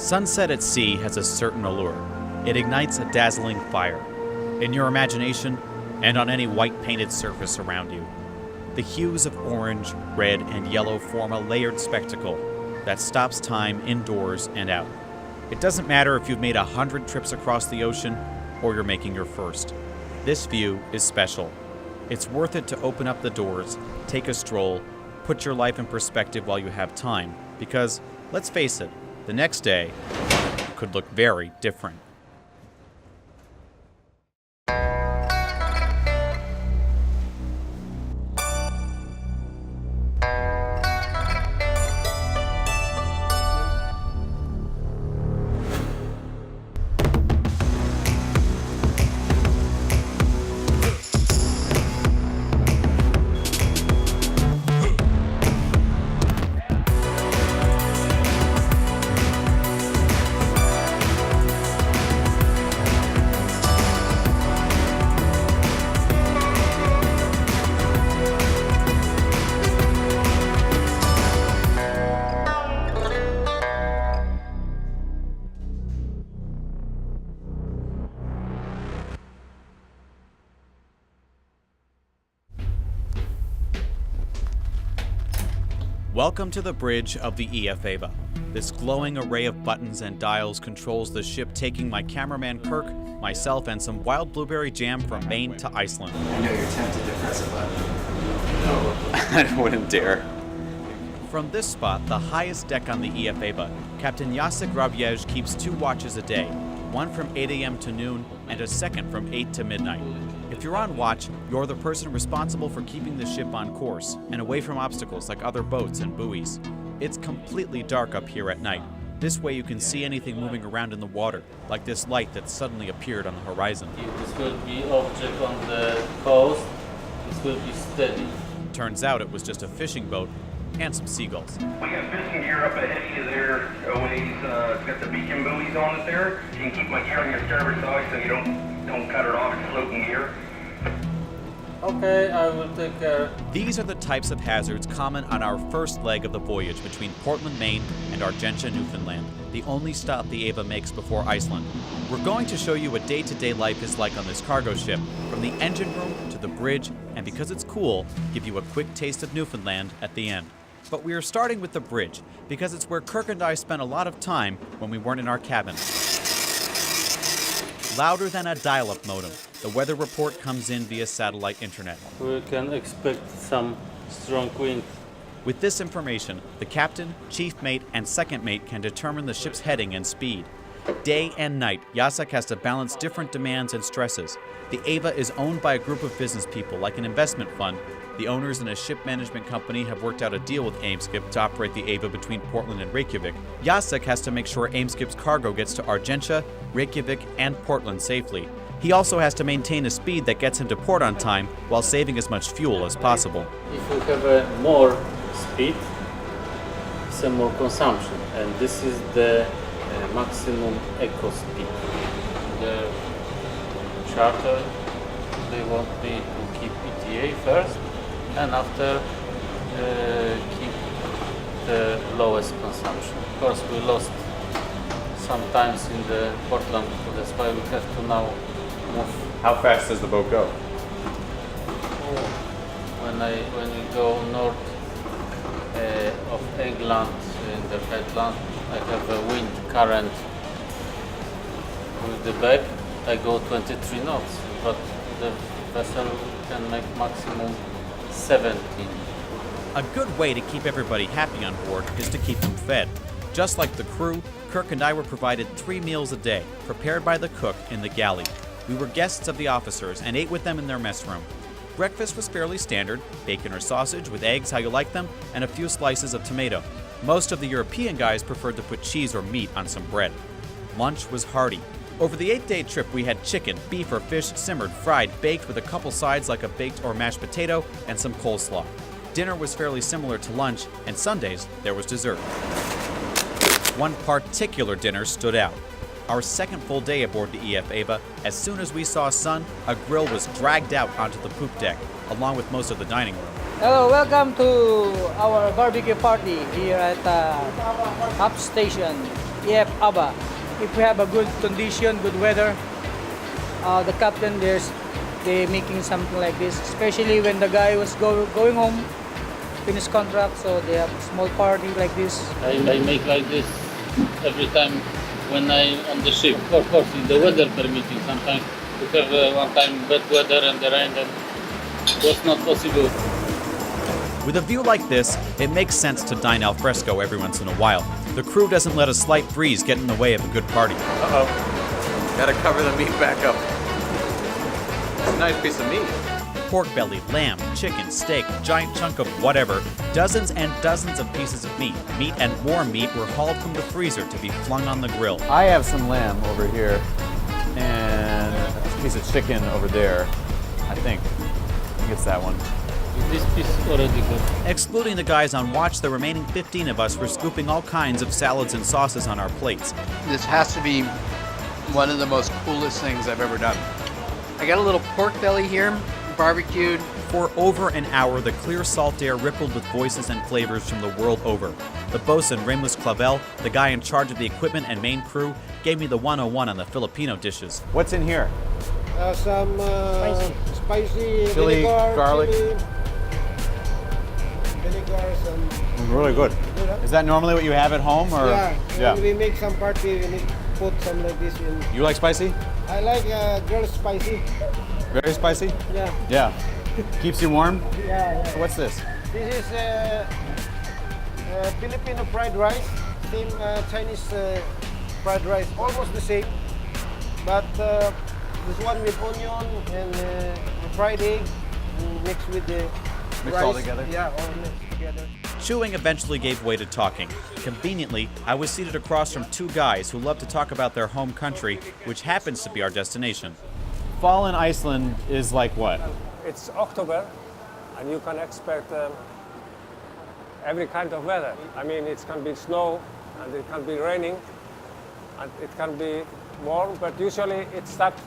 Sunset at sea has a certain allure. It ignites a dazzling fire in your imagination and on any white-painted surface around you. The hues of orange, red, and yellow form a layered spectacle that stops time indoors and out. It doesn't matter if you've made 100 trips across the ocean or you're making your first. This view is special. It's worth it to open up the doors, take a stroll, put your life in perspective while you have time, because, let's face it, the next day could look very different. Welcome to the bridge of the EF3. This glowing array of buttons and dials controls the ship taking my cameraman Kirk, myself, and some wild blueberry jam from Maine to Iceland. I know you're tempted to press a button. No, I wouldn't dare. From this spot, the highest deck on the EF3, Captain Jacek Rabiej keeps 2 watches a day, one from 8 a.m. to noon and a second from 8 to midnight. If you're on watch, you're the person responsible for keeping the ship on course and away from obstacles like other boats and buoys. It's completely dark up here at night. This way you can see anything moving around in the water, like this light that suddenly appeared on the horizon. This will be object on the coast. This will be steady. Turns out it was just a fishing boat and some seagulls. We got fishing gear up ahead of you there. Always, it's got the beacon buoys on it there. You can keep my gear on your starboard side so you don't cut it off. It's floating gear. Okay, I will take care. These are the types of hazards common on our first leg of the voyage between Portland, Maine and Argentia, Newfoundland, the only stop the Eva makes before Iceland. We're going to show you what day-to-day life is like on this cargo ship, from the engine room to the bridge, and because it's cool, give you a quick taste of Newfoundland at the end. But we are starting with the bridge, because it's where Kirk and I spent a lot of time when we weren't in our cabin. Louder than a dial-up modem, the weather report comes in via satellite internet. We can expect some strong wind. With this information, the captain, chief mate, and second mate can determine the ship's heading and speed. Day and night, Jacek has to balance different demands and stresses. The Eva is owned by a group of business people, like an investment fund. The owners and a ship management company have worked out a deal with Eimskip to operate the Eva between Portland and Reykjavik. Jacek has to make sure Eimskip's cargo gets to Argentia, Reykjavik, and Portland safely. He also has to maintain a speed that gets him to port on time while saving as much fuel as possible. If you have a more speed, some more consumption, and this is the maximum eco speed. The charter, they want me to keep ETA first, and after keep the lowest consumption. Of course, we lost sometimes in the Portland, so that's why we have to now move. How fast does the boat go? When we go north of England in the headland, I have a wind current with the back. I go 23 knots, but the vessel can make maximum 17. A good way to keep everybody happy on board is to keep them fed. Just like the crew, Kirk and I were provided 3 meals a day, prepared by the cook in the galley. We were guests of the officers and ate with them in their mess room. Breakfast was fairly standard, bacon or sausage with eggs how you like them, and a few slices of tomato. Most of the European guys preferred to put cheese or meat on some bread. Lunch was hearty. Over the 8-day trip, we had chicken, beef or fish simmered, fried, baked with a couple sides like a baked or mashed potato and some coleslaw. Dinner was fairly similar to lunch, and Sundays there was dessert. One particular dinner stood out. Our second full day aboard the EF3, as soon as we saw sun, a grill was dragged out onto the poop deck, along with most of the dining room. Hello, welcome to our barbecue party here at Hub Station. Yep, Aba. If we have a good condition, good weather, the captain they making something like this. Especially when the guy was going home, finish contract, so they have a small party like this. I make like this every time when I'm on the ship. Of course, in the weather permitting, sometimes we have one time bad weather and the rain, and it was not possible. With a view like this, it makes sense to dine al fresco every once in a while. The crew doesn't let a slight breeze get in the way of a good party. Uh-oh. Gotta cover the meat back up. It's a nice piece of meat. Pork belly, lamb, chicken, steak, giant chunk of whatever, dozens and dozens of pieces of meat. Meat and more meat were hauled from the freezer to be flung on the grill. I have some lamb over here and a piece of chicken over there. I think it's that one. This piece is already good. Excluding the guys on watch, the remaining 15 of us were scooping all kinds of salads and sauces on our plates. This has to be one of the most coolest things I've ever done. I got a little pork belly here, barbecued. For over an hour, the clear salt air rippled with voices and flavors from the world over. The bosun, Remus Clavel, the guy in charge of the equipment and main crew, gave me the 101 on the Filipino dishes. What's in here? Some spicy Chili, vinegar, garlic. Vinegar, some. Really good. Is that normally what you have at home, or? Yeah. When we make some party, we need to put some like this in. You like spicy? I like girl spicy. Very spicy? Yeah. Yeah. Keeps you warm? Yeah. What's this? This is Filipino fried rice. Same Chinese fried rice, almost the same. But this one with onion and fried egg mixed with the Mixed rice. all together? Yeah, all mixed together. Chewing eventually gave way to talking. Conveniently, I was seated across from two guys who love to talk about their home country, which happens to be our destination. Fall in Iceland is like what? It's October, and you can expect every kind of weather. I mean, it can be snow, and it can be raining, and it can be warm, but usually it starts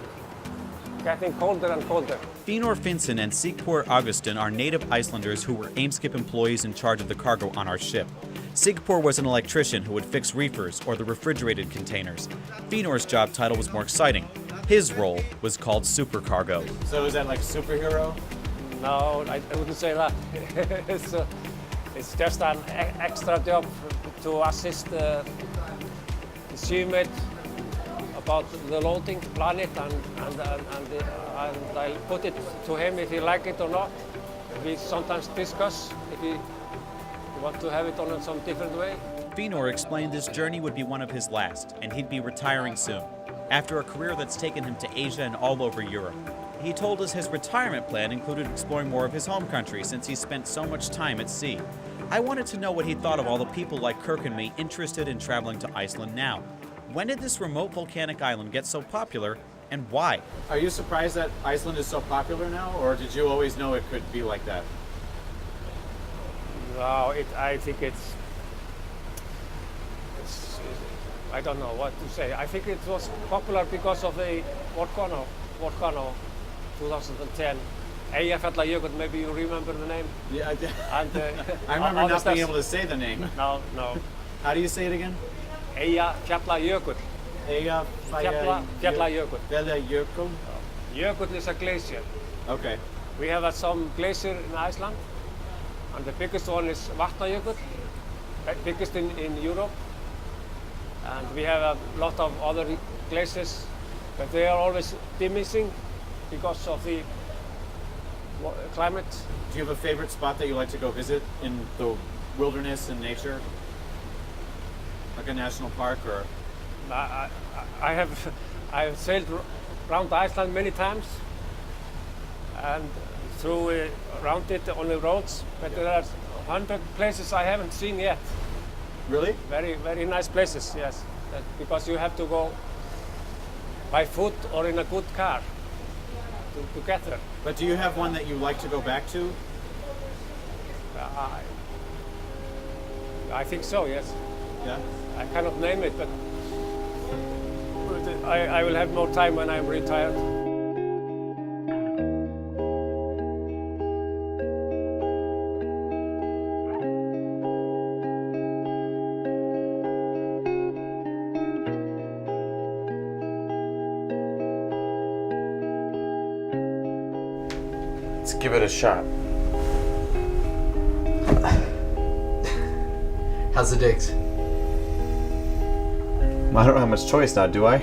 getting colder and colder. Finor Finson and Sigpor Augustin are native Icelanders who were Aimskip employees in charge of the cargo on our ship. Sigpor was an electrician who would fix reefers or the refrigerated containers. Finor's job title was more exciting. His role was called supercargo. So is that like superhero? No, I wouldn't say that. It's just an extra job to assist the seamate about the loading, plan it, and I'll put it to him if he like it or not. We sometimes discuss if he want to have it on some different way. Finor explained this journey would be one of his last, and he'd be retiring soon, after a career that's taken him to Asia and all over Europe. He told us his retirement plan included exploring more of his home country since he spent so much time at sea. I wanted to know what he thought of all the people like Kirk and me interested in traveling to Iceland now. When did this remote volcanic island get so popular, and why? Are you surprised that Iceland is so popular now, or did you always know it could be like that? No, I think it's I don't know what to say. I think it was popular because of the volcano 2010. Eyjafjallajökull, maybe you remember the name? Yeah, I did. And, I remember not being able to say the name. No. How do you say it again? Eyjafjallajökull. Fjallajökull. Fjallajökull? Jökull is a glacier. Okay. We have some glacier in Iceland, and the biggest one is Vatnajökull, biggest in Europe. And we have a lot of other glaciers, but they are always diminishing because of the climate. Do you have a favorite spot that you like to go visit in the wilderness and nature? Like a national park, or? I have sailed around Iceland many times and through around it on the roads, but there are 100 places I haven't seen yet. Really? Very, very nice places, yes. Because you have to go by foot or in a good car to get there. But do you have one that you like to go back to? I think so, yes. Yeah? I cannot name it, but I will have more time when I'm retired. Let's give it a shot. How's the digs? I don't have much choice now, do I?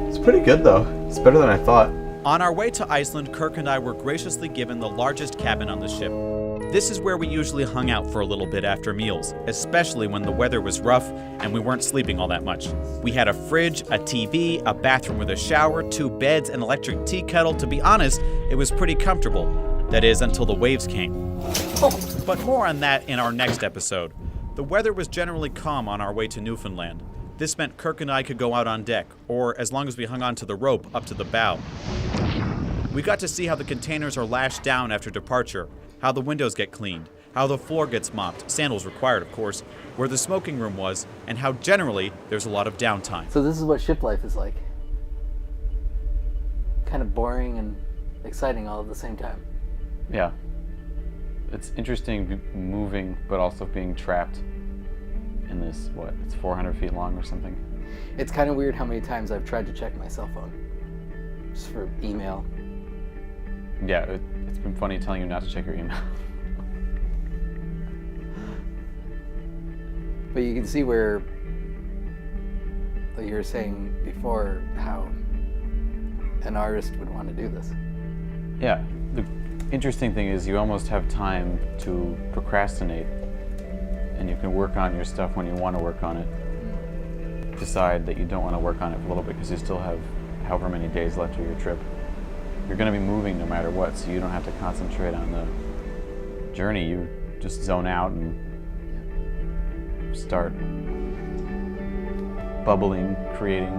It's pretty good though. It's better than I thought. On our way to Iceland, Kirk and I were graciously given the largest cabin on the ship. This is where we usually hung out for a little bit after meals, especially when the weather was rough and we weren't sleeping all that much. We had a fridge, a TV, a bathroom with a shower, 2 beds, an electric tea kettle. To be honest, it was pretty comfortable. That is, until the waves came. But more on that in our next episode. The weather was generally calm on our way to Newfoundland. This meant Kirk and I could go out on deck, or as long as we hung on to the rope up to the bow. We got to see how the containers are lashed down after departure, how the windows get cleaned, how the floor gets mopped, sandals required of course, where the smoking room was, and how generally there's a lot of downtime. So this is what ship life is like. Kind of boring and exciting all at the same time. Yeah. It's interesting moving, but also being trapped in this, it's 400 feet long or something? It's kind of weird how many times I've tried to check my cell phone. Just for email. Yeah, it's been funny telling you not to check your email. But you can see where, like you were saying before, how an artist would want to do this. Yeah, the interesting thing is you almost have time to procrastinate, and you can work on your stuff when you want to work on it. Decide that you don't want to work on it for a little bit because you still have however many days left of your trip. You're going to be moving no matter what, so you don't have to concentrate on the journey. You just zone out and start bubbling, creating,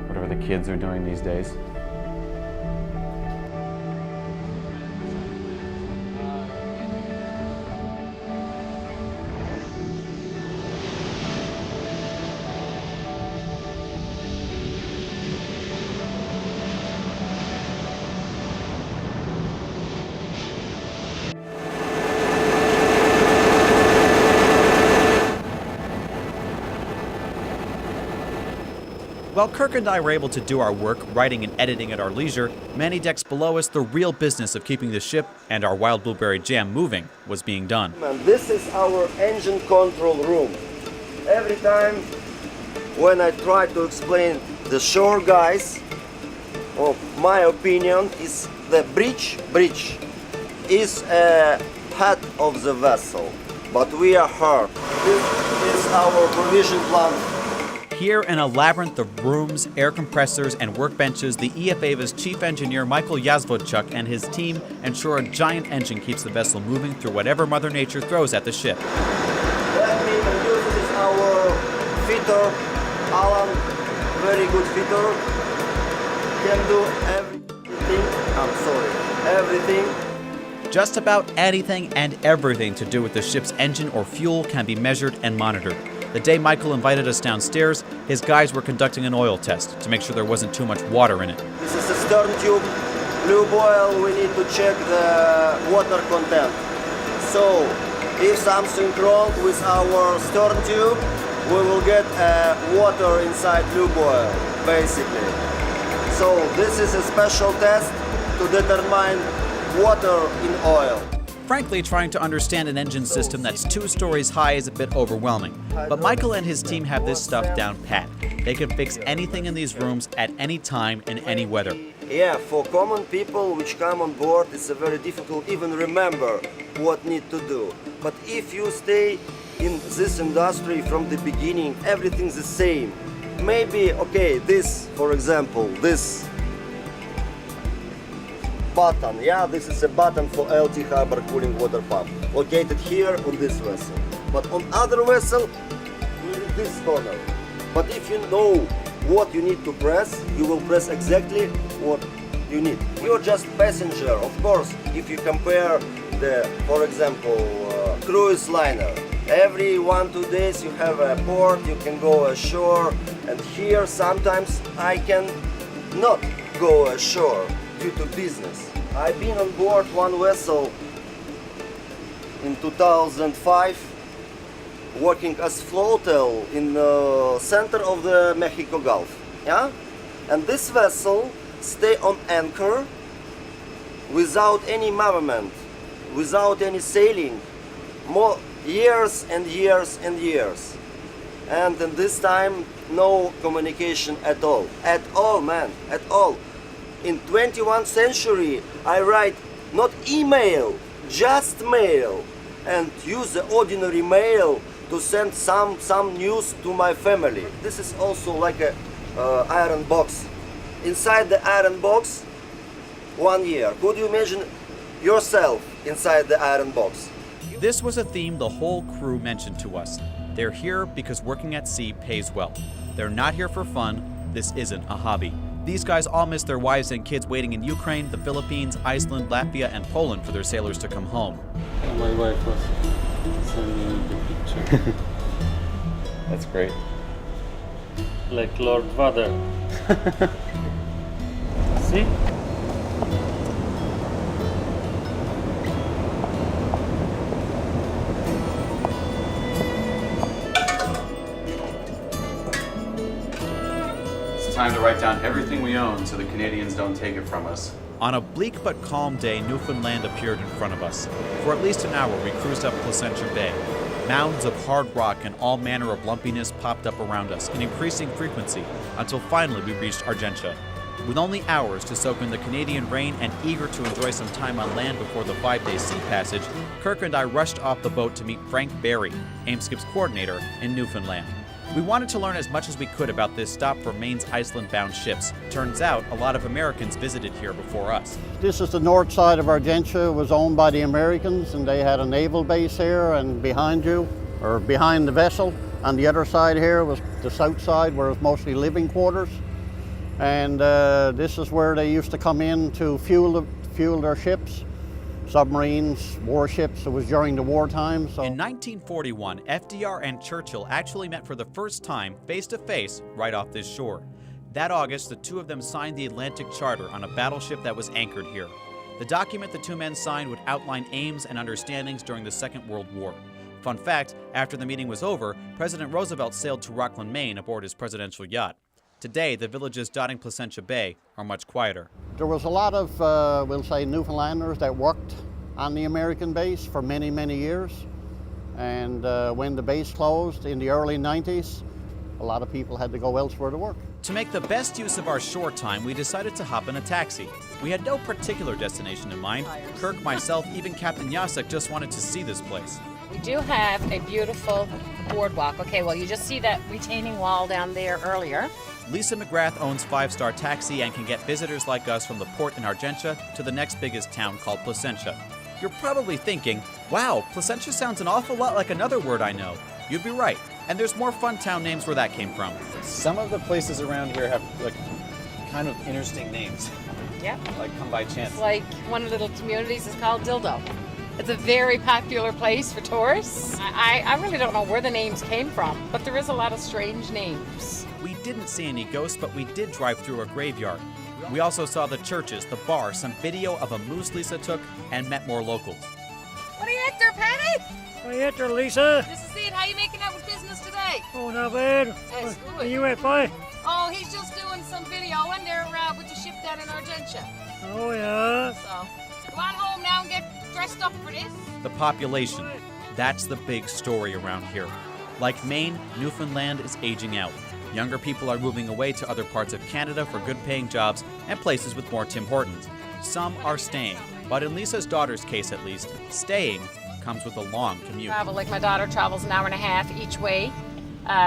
whatever the kids are doing these days. While Kirk and I were able to do our work, writing and editing at our leisure, many decks below us, the real business of keeping the ship and our wild blueberry jam moving was being done. And this is our engine control room. Every time when I try to explain the shore guys, my opinion is the bridge is a head of the vessel, but we are her. This is our provision plant. Here in a labyrinth of rooms, air compressors, and workbenches, the EF-Ava's chief engineer Michael Yazvodchuk and his team ensure a giant engine keeps the vessel moving through whatever Mother Nature throws at the ship. Let me introduce this is our fitter, Alan, very good fitter, can do everything. Just about anything and everything to do with the ship's engine or fuel can be measured and monitored. The day Michael invited us downstairs, his guys were conducting an oil test to make sure there wasn't too much water in it. This is a stern tube, lube oil, we need to check the water content. So, if something wrong with our stern tube, we will get water inside lube oil, basically. So, this is a special test to determine water in oil. Frankly, trying to understand an engine system that's 2 stories high is a bit overwhelming. But Michael and his team have this stuff down pat. They can fix anything in these rooms at any time in any weather. Yeah, for common people which come on board, it's a very difficult even remember what need to do. But if you stay in this industry from the beginning, everything's the same. Maybe, okay, this, for example, this button, yeah, this is a button for LT Harbor cooling water pump, located here on this vessel. But on other vessel, this corner. But if you know what you need to press, you will press exactly what you need. You're just passenger, of course. If you compare the, for example, cruise liner, every 1-2 days you have a port, you can go ashore, and here sometimes I can not go ashore due to business. I've been on board one vessel in 2005, working as floatel in the center of the Mexico Gulf. Yeah, and this vessel stay on anchor without any movement, without any sailing, more years and years and years. And in this time, no communication at all. At all, man, at all. In 21st century, I write not email, just mail, and use the ordinary mail to send some news to my family. This is also like a iron box. Inside the iron box, 1 year. Could you imagine yourself inside the iron box? This was a theme the whole crew mentioned to us. They're here because working at sea pays well. They're not here for fun. This isn't a hobby. These guys all miss their wives and kids waiting in Ukraine, the Philippines, Iceland, Latvia, and Poland for their sailors to come home. My wife was sending me the picture. That's great. Like Lord Vader. See? It's time to write down everything we own so the Canadians don't take it from us. On a bleak but calm day, Newfoundland appeared in front of us. For at least an hour, we cruised up Placentia Bay. Mounds of hard rock and all manner of lumpiness popped up around us in increasing frequency until finally we reached Argentia. With only hours to soak in the Canadian rain and eager to enjoy some time on land before the 5-day sea passage, Kirk and I rushed off the boat to meet Frank Berry, AIMSCIP's coordinator in Newfoundland. We wanted to learn as much as we could about this stop for Maine's Iceland-bound ships. Turns out, a lot of Americans visited here before us. This is the north side of Argentia. It was owned by the Americans, and they had a naval base here, and behind you, or behind the vessel, on the other side here was the south side, where it was mostly living quarters. And this is where they used to come in to fuel their ships. Submarines, warships. It was during the wartime. So. In 1941, FDR and Churchill actually met for the first time face-to-face right off this shore. That August, the two of them signed the Atlantic Charter on a battleship that was anchored here. The document the two men signed would outline aims and understandings during the Second World War. Fun fact, after the meeting was over, President Roosevelt sailed to Rockland, Maine aboard his presidential yacht. Today, the villages dotting Placentia Bay are much quieter. There was a lot of, we'll say, Newfoundlanders that worked on the American base for many, many years. And when the base closed in the early 90s, a lot of people had to go elsewhere to work. To make the best use of our shore time, we decided to hop in a taxi. We had no particular destination in mind. Kirk, myself, even Captain Yasek just wanted to see this place. We do have a beautiful boardwalk. Okay, well, you just see that retaining wall down there earlier. Lisa McGrath owns 5-Star Taxi and can get visitors like us from the port in Argentia to the next biggest town called Placentia. You're probably thinking, wow, Placentia sounds an awful lot like another word I know. You'd be right. And there's more fun town names where that came from. Some of the places around here have like kind of interesting names. Yeah. Like come by chance. It's like one of the little communities is called Dildo. It's a very popular place for tourists. I really don't know where the names came from, but there is a lot of strange names. We didn't see any ghosts, but we did drive through a graveyard. We also saw the churches, the bar, some video of a moose Lisa took, and met more locals. What are you at there, Patty? What are you at there, Lisa? Just to see it. How you making out with business today? Oh, not bad. Yes, Where you at, boy? Oh, he's just doing some video in there with the ship down in Argentia. Oh, yeah. So, go on home now and get dressed up for this. The population. That's the big story around here. Like Maine, Newfoundland is aging out. Younger people are moving away to other parts of Canada for good-paying jobs and places with more Tim Hortons. Some are staying, but in Lisa's daughter's case at least, staying comes with a long commute. Travel, like my daughter travels an hour and a half each way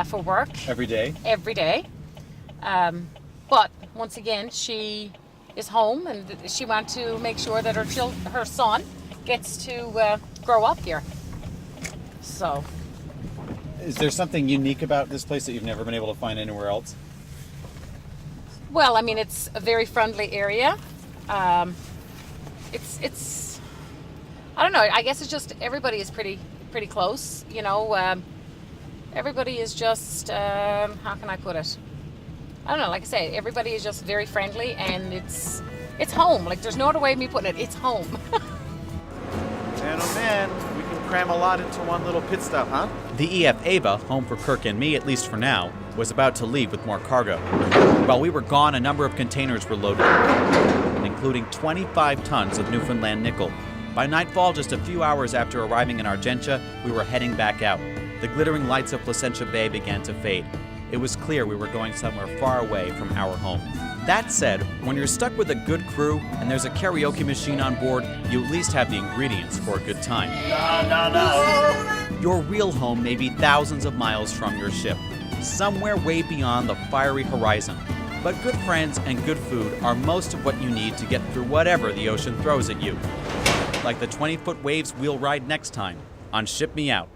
for work. Every day? Every day. But once again, she is home and she wants to make sure that her son gets to grow up here. So. Is there something unique about this place that you've never been able to find anywhere else? Well, I mean, it's a very friendly area. It's I don't know. I guess it's just everybody is pretty close. You know, everybody is just how can I put it? I don't know. Like I say, everybody is just very friendly, and it's home. Like there's no other way of me putting it. It's home. Man, oh man, we can cram a lot into one little pit stop, huh? The EF Ava, home for Kirk and me, at least for now, was about to leave with more cargo. While we were gone, a number of containers were loaded, including 25 tons of Newfoundland nickel. By nightfall, just a few hours after arriving in Argentia, we were heading back out. The glittering lights of Placentia Bay began to fade. It was clear we were going somewhere far away from our home. That said, when you're stuck with a good crew and there's a karaoke machine on board, you at least have the ingredients for a good time. Your real home may be thousands of miles from your ship, somewhere way beyond the fiery horizon. But good friends and good food are most of what you need to get through whatever the ocean throws at you. Like the 20-foot waves we'll ride next time on Ship Me Out.